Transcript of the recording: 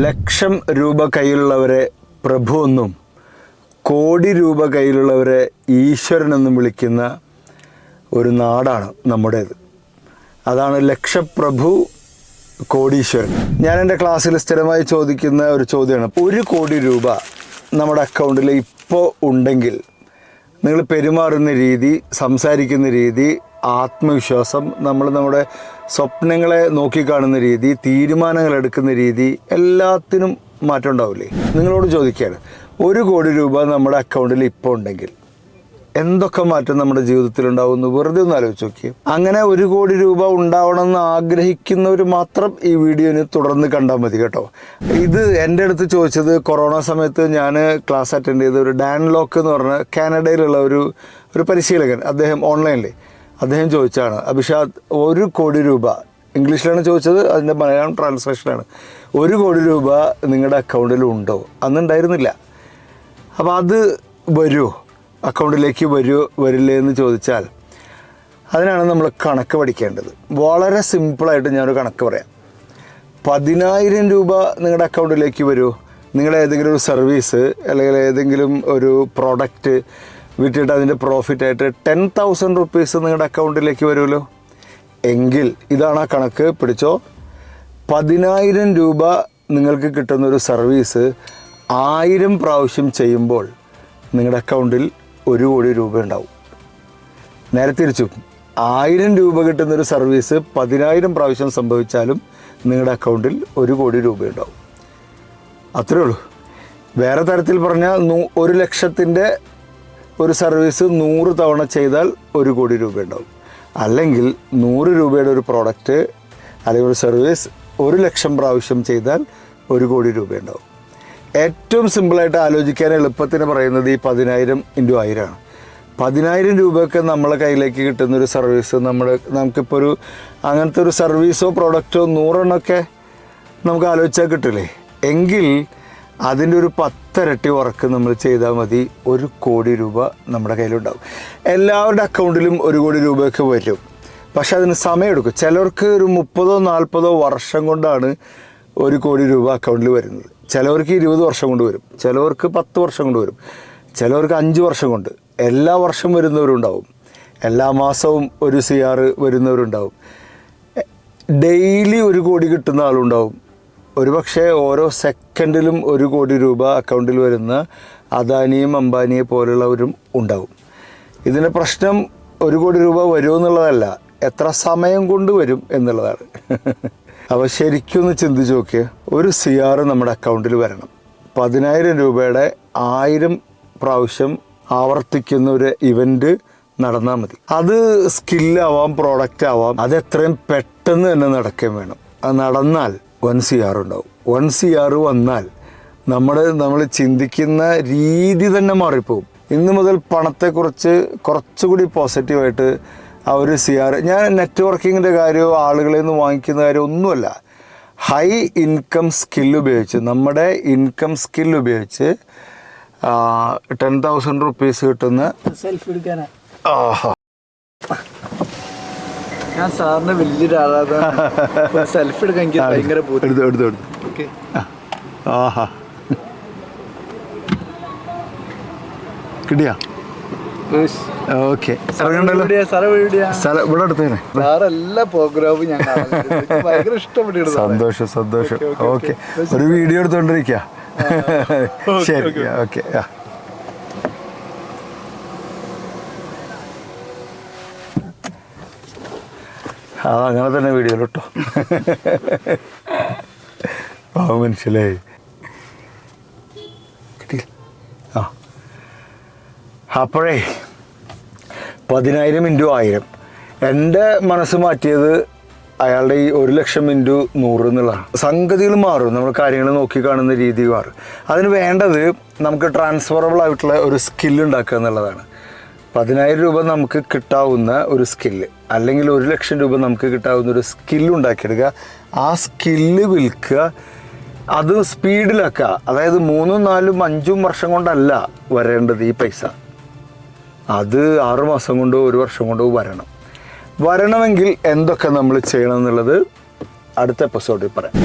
ലക്ഷം രൂപ കയ്യിലുള്ളവരെ പ്രഭു എന്നും കോടി രൂപ കയ്യിലുള്ളവരെ ഈശ്വരനെന്നും വിളിക്കുന്ന ഒരു നാടാണ് നമ്മുടേത്. അതാണ് ലക്ഷപ്രഭു കോടീശ്വരൻ. ഞാൻ എൻ്റെ ക്ലാസ്സിൽ സ്ഥിരമായി ചോദിക്കുന്ന ഒരു ചോദ്യമാണ്, 1 കോടി രൂപ നമ്മുടെ അക്കൗണ്ടിൽ ഇപ്പോൾ ഉണ്ടെങ്കിൽ നിങ്ങൾ പെരുമാറുന്ന രീതി, സംസാരിക്കുന്ന രീതി, ആത്മവിശ്വാസം, നമ്മുടെ സ്വപ്നങ്ങളെ നോക്കിക്കാണുന്ന രീതി, തീരുമാനങ്ങൾ എടുക്കുന്ന രീതി, എല്ലാത്തിനും മാറ്റം ഉണ്ടാവില്ലേ? നിങ്ങളോട് ചോദിക്കുകയാണ്, 1 കോടി രൂപ നമ്മുടെ അക്കൗണ്ടിൽ ഇപ്പോൾ ഉണ്ടെങ്കിൽ എന്തൊക്കെ മാറ്റം നമ്മുടെ ജീവിതത്തിൽ ഉണ്ടാവുമെന്ന് വെറുതെ ഒന്ന് ആലോചിച്ച് നോക്കിയേ. അങ്ങനെ 1 കോടി രൂപ ഉണ്ടാവണമെന്ന് ആഗ്രഹിക്കുന്നവർ മാത്രം ഈ വീഡിയോന് തുടർന്ന് കണ്ടാൽ മതി കേട്ടോ. ഇത് എൻ്റെ അടുത്ത് ചോദിച്ചത് കൊറോണ സമയത്ത് ഞാൻ ക്ലാസ് അറ്റൻഡ് ചെയ്ത ഒരു ഡാൻ ലോക്ക് എന്ന് പറഞ്ഞ കാനഡയിലുള്ള ഒരു പരിശീലകൻ, അദ്ദേഹം ഓൺലൈനിൽ അദ്ദേഹം ചോദിച്ചാണ്, അഭിഷാദ് 1 കോടി രൂപ, ഇംഗ്ലീഷിലാണ് ചോദിച്ചത്, അതിൻ്റെ മലയാളം ട്രാൻസ്ലേഷനാണ്, 1 കോടി രൂപ നിങ്ങളുടെ അക്കൗണ്ടിൽ ഉണ്ടോ? അന്നുണ്ടായിരുന്നില്ല. അപ്പോൾ അത് വരുമോ, അക്കൗണ്ടിലേക്ക് വരുമോ വരില്ലേ എന്ന് ചോദിച്ചാൽ അതിനാണ് നമ്മൾ കണക്ക് പഠിക്കേണ്ടത്. വളരെ സിമ്പിളായിട്ട് ഞാനൊരു കണക്ക് പറയാം. 10,000 രൂപ നിങ്ങളുടെ അക്കൗണ്ടിലേക്ക് വരുമോ? നിങ്ങളുടെ ഏതെങ്കിലും ഒരു സർവീസ് അല്ലെങ്കിൽ ഏതെങ്കിലും ഒരു പ്രോഡക്റ്റ് വിറ്റിട്ട് അതിൻ്റെ പ്രോഫിറ്റായിട്ട് 10,000 റുപ്പീസ് നിങ്ങളുടെ അക്കൗണ്ടിലേക്ക് വരുമല്ലോ. എങ്കിൽ ഇതാണ് ആ കണക്ക്, പിടിച്ചോ. 10,000 രൂപ നിങ്ങൾക്ക് കിട്ടുന്നൊരു സർവീസ് 1000 പ്രാവശ്യം ചെയ്യുമ്പോൾ നിങ്ങളുടെ അക്കൗണ്ടിൽ 1 കോടി രൂപ ഉണ്ടാവും. നേരെ തിരിച്ചു, 1000 രൂപ കിട്ടുന്നൊരു സർവീസ് 10,000 പ്രാവശ്യം സംഭവിച്ചാലും നിങ്ങളുടെ അക്കൗണ്ടിൽ 1 കോടി രൂപ ഉണ്ടാവും. അത്രേ ഉള്ളൂ. വേറെ തരത്തിൽ പറഞ്ഞാൽ 1 ലക്ഷത്തിൻ്റെ ഒരു സർവീസ് 100 തവണ ചെയ്താൽ 1 കോടി രൂപ ഉണ്ടാവും. അല്ലെങ്കിൽ 100 രൂപയുടെ ഒരു പ്രോഡക്റ്റ് അല്ലെങ്കിൽ ഒരു സർവീസ് 1 ലക്ഷം പ്രാവശ്യം ചെയ്താൽ 1 കോടി രൂപ ഉണ്ടാവും. ഏറ്റവും സിമ്പിളായിട്ട് ആലോചിക്കാൻ എളുപ്പത്തിന് പറയുന്നത് ഈ 10,000 × 1000 ആണ്. 10,000 രൂപയൊക്കെ നമ്മളെ കയ്യിലേക്ക് കിട്ടുന്നൊരു സർവീസ് നമുക്കിപ്പോൾ അങ്ങനത്തെ ഒരു സർവീസോ പ്രോഡക്റ്റോ 100 എണ്ണമൊക്കെ നമുക്ക് ആലോചിച്ചാൽ കിട്ടില്ലേ? എങ്കിൽ അതിൻ്റെ ഒരു 10 ഇരട്ടി വർക്ക് നമ്മൾ ചെയ്താൽ മതി, 1 കോടി രൂപ നമ്മുടെ കയ്യിലുണ്ടാവും. എല്ലാവരുടെ അക്കൗണ്ടിലും 1 കോടി രൂപയൊക്കെ വരും, പക്ഷെ അതിന് സമയമെടുക്കും. ചിലർക്ക് ഒരു 30-40 വർഷം കൊണ്ടാണ് 1 കോടി രൂപ അക്കൗണ്ടിൽ വരുന്നത്. ചിലവർക്ക് 20 വർഷം കൊണ്ട് വരും, ചിലവർക്ക് 10 വർഷം കൊണ്ട് വരും, ചിലവർക്ക് 5 വർഷം കൊണ്ട്. എല്ലാ വർഷം വരുന്നവരുണ്ടാവും, എല്ലാ മാസവും 1 CR വരുന്നവരുണ്ടാവും, ഡെയിലി 1 കോടി കിട്ടുന്ന ആളുണ്ടാവും. ഒരുപക്ഷെ ഓരോ സെക്കൻഡിലും 1 കോടി രൂപ അക്കൗണ്ടിൽ വരുന്ന അദാനിയും അംബാനിയെ പോലുള്ളവരും ഉണ്ടാവും. ഇതിൻ്റെ പ്രശ്നം 1 കോടി രൂപ വരുമെന്നുള്ളതല്ല, എത്ര സമയം കൊണ്ട് വരും എന്നുള്ളതാണ്. അപ്പോൾ ശരിക്കൊന്ന് ചിന്തിച്ച് നോക്കിയ, 1 CR നമ്മുടെ അക്കൗണ്ടിൽ വരണം. 10,000 രൂപയുടെ 1000 പ്രാവശ്യം ആവർത്തിക്കുന്ന ഒരു ഇവൻറ്റ് നടന്നാൽ മതി. അത് സ്കില്ലാവാം, പ്രോഡക്റ്റ് ആവാം, അത് എത്രയും പെട്ടെന്ന് തന്നെ നടക്കുകയും വേണം. അത് നടന്നാൽ 1 CR ഉണ്ടാവും. 1 CR വന്നാൽ നമ്മൾ ചിന്തിക്കുന്ന രീതി തന്നെ മാറിപ്പോകും. ഇന്ന് മുതൽ പണത്തെക്കുറിച്ച് കുറച്ചുകൂടി പോസിറ്റീവായിട്ട് ആ 1 CR, ഞാൻ നെറ്റ്വർക്കിങ്ങിൻ്റെ കാര്യമോ ആളുകളിൽ നിന്ന് വാങ്ങിക്കുന്ന കാര്യം ഒന്നുമല്ല, ഹൈ ഇൻകം സ്കില്ല് ഉപയോഗിച്ച്, നമ്മുടെ ഇൻകം സ്കില്ല് ഉപയോഗിച്ച് 10,000 റുപ്പീസ് കിട്ടുന്ന സെൽഫി എടുക്കാനാ. ഞാൻ സാറിന് വലിയൊരു ആളാണ്, സെൽഫി എടുക്കാൻ എനിക്ക് ഭയങ്കര എടുത്തു. ആഹാ, കിട്ടിയാ? ഓക്കെ, ഇവിടെ അടുത്തേനെ. എല്ലാ പ്രോഗ്രാമും ഞാൻ ഭയങ്കര ഇഷ്ടപ്പെട്ടു. സന്തോഷം. ഓക്കെ, ഒരു വീഡിയോ എടുത്തോണ്ടിരിക്കുക. ശരി, ഓക്കെ. അങ്ങനെ തന്നെ വീഡിയോ കേട്ടോ. മനസ്സിലായി. അപ്പോഴേ 10,000 × 1000 എൻ്റെ മനസ്സ് മാറ്റിയത് അയാളുടെ ഈ 1 ലക്ഷം × 100 എന്നുള്ളതാണ്. സംഗതികൾ മാറും, നമ്മൾ കാര്യങ്ങൾ നോക്കി കാണുന്ന രീതി മാറും. അതിന് വേണ്ടത് നമുക്ക് ട്രാൻസ്ഫറബിൾ ആയിട്ടുള്ള ഒരു സ്കില്ല് ഉണ്ടാക്കുക എന്നുള്ളതാണ്. 10,000 രൂപ നമുക്ക് കിട്ടാവുന്ന ഒരു സ്കില്ല്, അല്ലെങ്കിൽ 1 ലക്ഷം രൂപ നമുക്ക് കിട്ടാവുന്ന ഒരു സ്കില്ല് ഉണ്ടാക്കിയെടുക്കുക. ആ സ്കില്ല് വിൽക്കുക, അത് സ്പീഡിലാക്കുക. അതായത് 3, 4, 5 വർഷം കൊണ്ടല്ല വരേണ്ടത് ഈ പൈസ, അത് 6 മാസം കൊണ്ടോ 1 വർഷം കൊണ്ടോ വരണമെങ്കിൽ എന്തൊക്കെ നമ്മൾ ചെയ്യണം എന്നുള്ളത് അടുത്ത എപ്പിസോഡിൽ പറയാം.